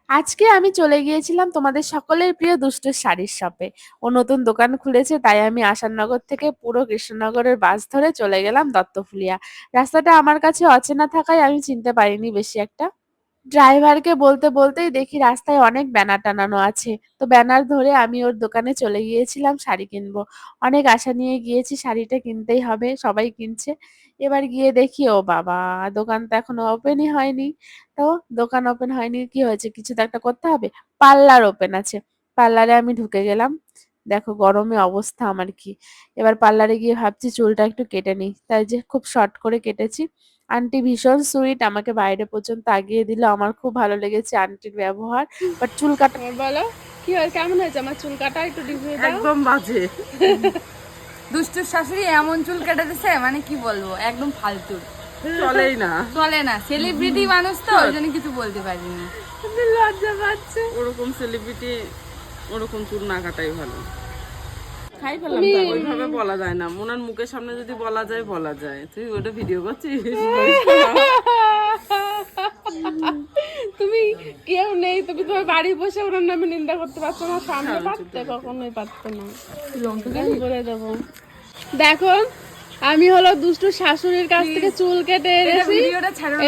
আজকে আমি চলে গিয়েছিলাম তোমাদের সকলের প্রিয় দুষ্টুর শাড়ির শপে। ও নতুন দোকান খুলেছে, তাই আমি আসাননগর থেকে পুরো কৃষ্ণনগরের বাস ধরে চলে গেলাম দত্তফুলিয়া। রাস্তাটা আমার কাছে অচেনা থাকায় আমি চিনতে পারিনি বেশি একটা। ড্রাইভারকে বলতে বলতেই দেখি রাস্তায় অনেক ব্যানার টানানো আছে। তো ব্যানার ধরে আমি ওর দোকানে চলে গিয়েছিলাম শাড়ি কিনবো। অনেক আশা নিয়ে গিয়েছি, শাড়িটা কিনতেই হবে, সবাই কিনছে। এবার গিয়ে দেখি ও বাবা, দোকান তো এখনো ওপেনই হয়নি। তো দোকান ওপেন হয়নি, কি হয়েছে, কিছু তো একটা করতে হবে। পার্লার ওপেন আছে। পার্লারে আমি ঢুকে গেলাম। দেখো গরমে অবস্থা আমার কি। এবার পার্লারে গিয়ে ভাবছি চুলটা একটু কেটে নিই, তাই যে খুব শর্ট করে কেটেছি। আন্টি ভীষণ সুইট, আমাকে বাইরে পর্যন্ত আগিয়ে দিল। আমার খুব ভালো লেগেছে আন্টির ব্যবহার। বাট চুল কাটা বলো কি হয়, কেমন হয়েছে আমার চুল কাটা, একটু রিভিউ দাও। একদম বাজে। দুষ্টুর শাশুড়ি এমন চুল কেটে দিছে, মানে কি বলবো, একদম ফালতু, চলেই না। চলে না। সেলিব্রিটি মানুষ তো, ওই জন্য কিছু বলতে পারি না। লজ্জা পাচ্ছে। ওরকম সেলিব্রিটি ওরকম চুল না কাটাই ভালো। খাই ফেললাম তো আমি। ওইভাবে বলা যায় না, ওনার মুখের সামনে যদি বলা যায় বলা যায়। তুই ওটা ভিডিও করছিস? তুমি কেউ নেই, তুমি তোমার বাড়ি বসে ওনার নামে নিন্দা করতে পারছো না, সামনে পারতে, কখনোই পারতো না। আমি বলে দেবো। দেখো আমি হলো দুষ্টু শাশুড়ির কাছ থেকে চুল কেটে এনেছি। ভিডিওটা ছাড়ো না।